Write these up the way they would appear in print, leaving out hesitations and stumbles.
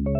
The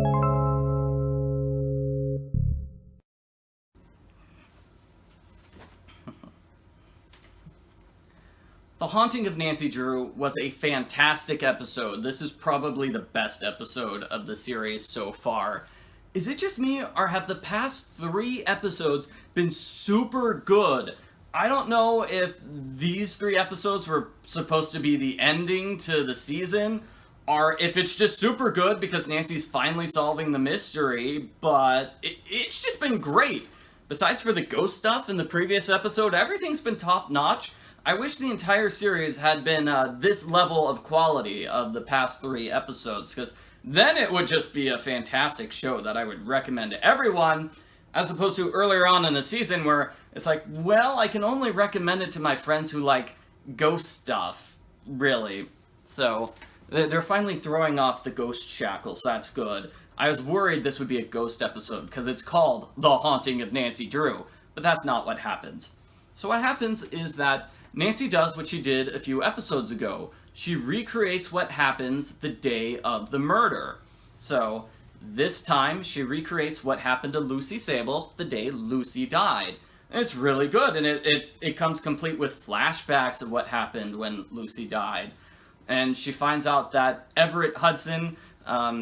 Haunting of Nancy Drew was a fantastic episode. This is probably the best episode of the series so far. Is it just me, or have the past 3 episodes been super good? I don't know if these 3 episodes were supposed to be the ending to the season, or if it's just super good because Nancy's finally solving the mystery, but it's just been great. Besides for the ghost stuff in the previous episode, everything's been top-notch. I wish the entire series had been this level of quality of the past 3 episodes, because then it would just be a fantastic show that I would recommend to everyone, as opposed to earlier on in the season where it's like, well, I can only recommend it to my friends who like ghost stuff, really. So, they're finally throwing off the ghost shackles, that's good. I was worried this would be a ghost episode, because it's called The Haunting of Nancy Drew, but that's not what happens. So what happens is that Nancy does what she did a few episodes ago. She recreates what happens the day of the murder. So, this time, she recreates what happened to Lucy Sable the day Lucy died. And it's really good, and it comes complete with flashbacks of what happened when Lucy died. And she finds out that Everett Hudson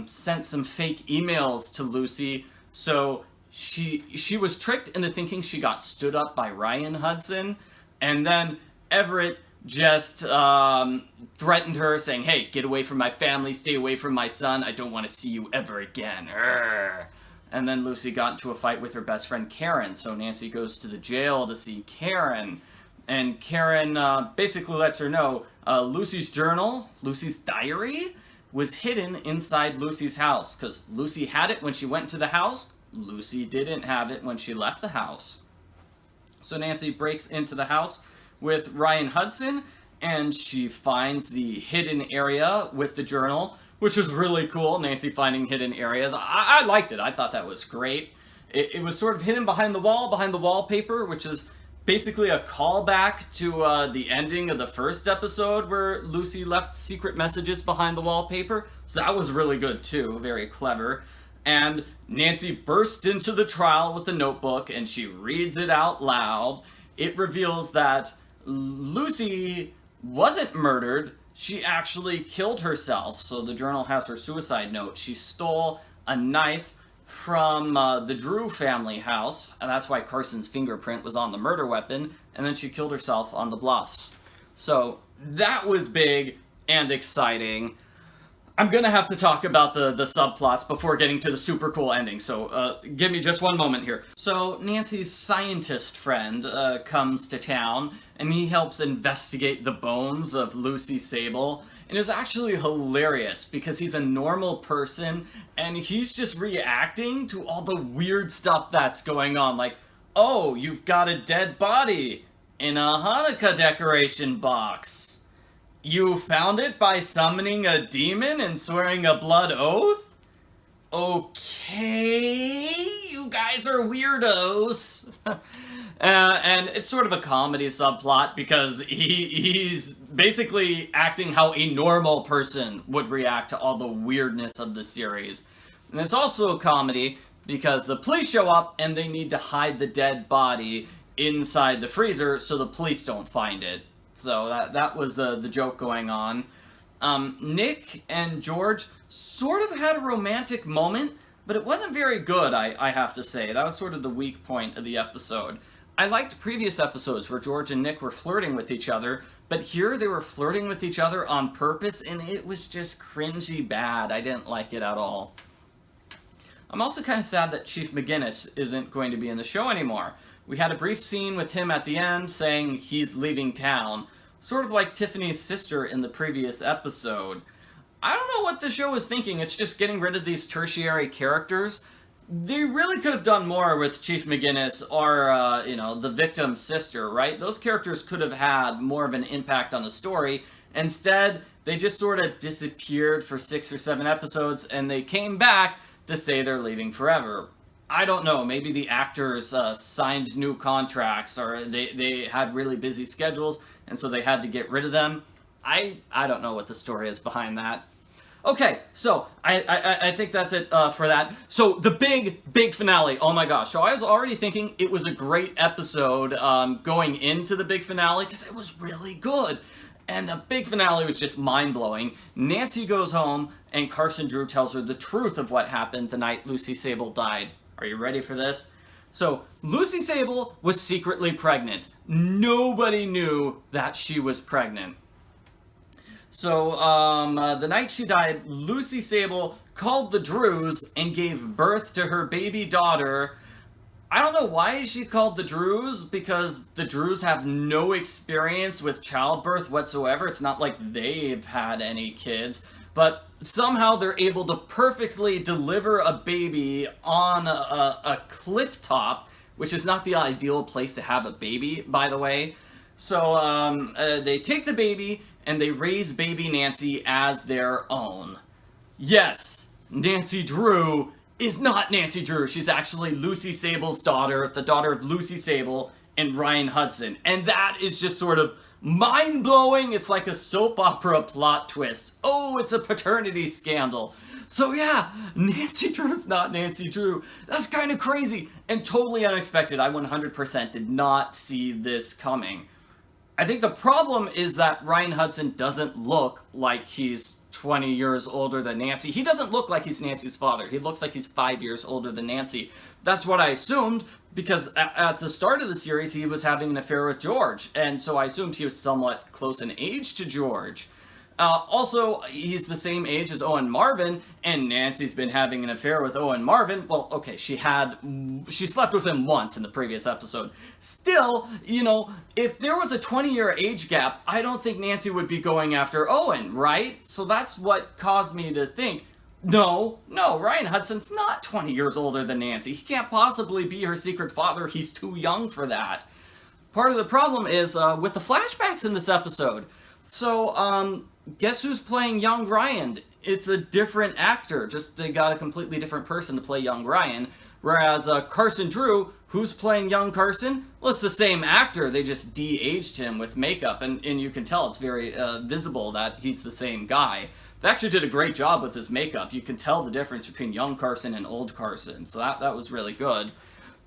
sent some fake emails to Lucy, so she was tricked into thinking she got stood up by Ryan Hudson, and then Everett just threatened her, saying, hey, get away from my family, stay away from my son, I don't want to see you ever again. Urgh. And then Lucy got into a fight with her best friend Karen, so Nancy goes to the jail to see Karen. And Karen basically lets her know Lucy's journal, Lucy's diary, was hidden inside Lucy's house, because Lucy had it when she went to the house, Lucy didn't have it when she left the house. So Nancy breaks into the house with Ryan Hudson, and she finds the hidden area with the journal, which was really cool, Nancy finding hidden areas. I liked it. I thought that was great. It was sort of hidden behind the wallpaper, which is basically a callback to the ending of the first episode where Lucy left secret messages behind the wallpaper. So that was really good too, very clever. And Nancy bursts into the trial with the notebook and she reads it out loud. It reveals that Lucy wasn't murdered, she actually killed herself. So the journal has her suicide note. She stole a knife from the Drew family house, and that's why Carson's fingerprint was on the murder weapon, and then she killed herself on the bluffs. So that was big and exciting. I'm gonna have to talk about the subplots before getting to the super cool ending, so give me just one moment here. So Nancy's scientist friend comes to town, and he helps investigate the bones of Lucy Sable. And it's actually hilarious because he's a normal person and he's just reacting to all the weird stuff that's going on. Like, oh, you've got a dead body in a Hanukkah decoration box. You found it by summoning a demon and swearing a blood oath? Okay, you guys are weirdos. And it's sort of a comedy subplot because he's basically acting how a normal person would react to all the weirdness of the series. And it's also a comedy because the police show up and they need to hide the dead body inside the freezer so the police don't find it. So that was the joke going on. Nick and George sort of had a romantic moment, but it wasn't very good, I have to say. That was sort of the weak point of the episode. I liked previous episodes where George and Nick were flirting with each other, but here they were flirting with each other on purpose, and it was just cringy bad. I didn't like it at all. I'm also kind of sad that Chief McGinnis isn't going to be in the show anymore. We had a brief scene with him at the end saying he's leaving town, sort of like Tiffany's sister in the previous episode. I don't know what the show is thinking. It's just getting rid of these tertiary characters. They really could have done more with Chief McGinnis or, the victim's sister, right? Those characters could have had more of an impact on the story. Instead, they just sort of disappeared for 6 or 7 episodes, and they came back to say they're leaving forever. I don't know, maybe the actors signed new contracts, or they had really busy schedules, and so they had to get rid of them. I don't know what the story is behind that. Okay, so I think that's it for that. So the big finale. Oh my gosh! So I was already thinking it was a great episode going into the big finale because it was really good, and the big finale was just mind blowing. Nancy goes home and Carson Drew tells her the truth of what happened the night Lucy Sable died. Are you ready for this? So Lucy Sable was secretly pregnant. Nobody knew that she was pregnant. So, the night she died, Lucy Sable called the Drews and gave birth to her baby daughter. I don't know why she called the Drews, because the Drews have no experience with childbirth whatsoever. It's not like they've had any kids. But somehow they're able to perfectly deliver a baby on a cliff top, which is not the ideal place to have a baby, by the way. So, they take the baby and they raise baby Nancy as their own. Yes, Nancy Drew is not Nancy Drew. She's actually Lucy Sable's daughter, the daughter of Lucy Sable and Ryan Hudson. And that is just sort of mind-blowing. It's like a soap opera plot twist. Oh, it's a paternity scandal. So yeah, Nancy Drew's not Nancy Drew. That's kind of crazy and totally unexpected. I 100% did not see this coming. I think the problem is that Ryan Hudson doesn't look like he's 20 years older than Nancy. He doesn't look like he's Nancy's father. He looks like he's 5 years older than Nancy. That's what I assumed, because at the start of the series, he was having an affair with George, and so I assumed he was somewhat close in age to George. Also, he's the same age as Owen Marvin, and Nancy's been having an affair with Owen Marvin. Well, okay, she slept with him once in the previous episode. Still, you know, if there was a 20-year age gap, I don't think Nancy would be going after Owen, right? So that's what caused me to think, no, Ryan Hudson's not 20 years older than Nancy. He can't possibly be her secret father. He's too young for that. Part of the problem is with the flashbacks in this episode. So, guess who's playing young Ryan? It's a different actor, just they got a completely different person to play young Ryan. Whereas Carson Drew, who's playing young Carson? Well, it's the same actor, they just de-aged him with makeup, and you can tell it's very visible that he's the same guy. They actually did a great job with his makeup. You can tell the difference between young Carson and old Carson, so that was really good.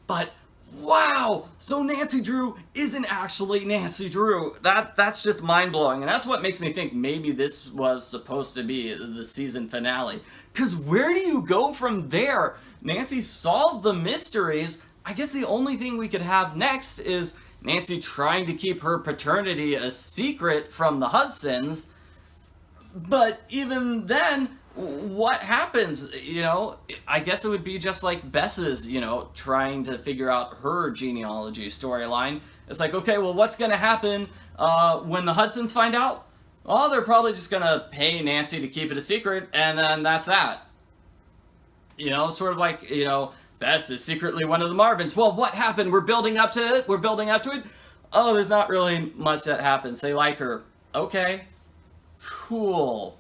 But wow! So Nancy Drew isn't actually Nancy Drew. That's just mind-blowing. And that's what makes me think maybe this was supposed to be the season finale. Because where do you go from there? Nancy solved the mysteries. I guess the only thing we could have next is Nancy trying to keep her paternity a secret from the Hudsons. But even then, what happens, you know? I guess it would be just like Bess's, you know, trying to figure out her genealogy storyline. It's like, okay, well, what's going to happen when the Hudsons find out? Well, they're probably just going to pay Nancy to keep it a secret, and then that's that. You know, sort of like, you know, Bess is secretly one of the Marvins. Well, what happened? We're building up to it. Oh, there's not really much that happens. They like her. Okay. Cool.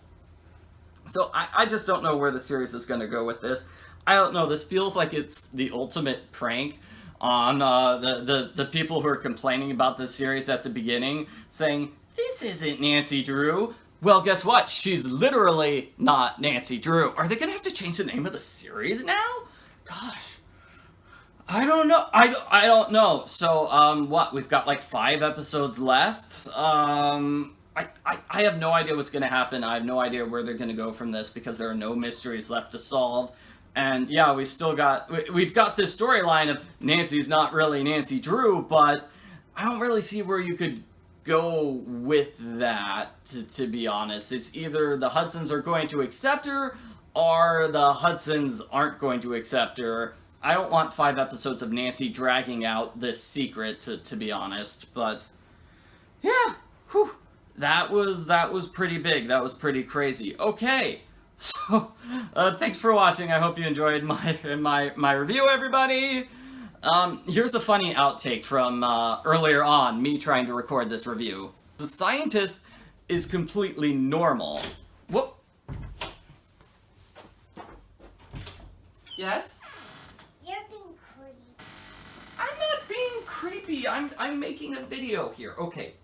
So I just don't know where the series is going to go with this. I don't know. This feels like it's the ultimate prank on the people who are complaining about this series at the beginning, saying, this isn't Nancy Drew. Well, guess what? She's literally not Nancy Drew. Are they going to have to change the name of the series now? Gosh. I don't know. I don't know. So, what? We've got like 5 episodes left. I have no idea what's going to happen. I have no idea where they're going to go from this because there are no mysteries left to solve. And yeah, we've got this storyline of Nancy's not really Nancy Drew, but I don't really see where you could go with that, to be honest. It's either the Hudsons are going to accept her or the Hudsons aren't going to accept her. I don't want 5 episodes of Nancy dragging out this secret, to be honest, but yeah, whew. That was pretty big. That was pretty crazy. Okay, so thanks for watching. I hope you enjoyed my review, everybody. Here's a funny outtake from earlier on, me trying to record this review. The scientist is completely normal. Whoop. Yes? You're being creepy. I'm not being creepy. I'm making a video here. Okay.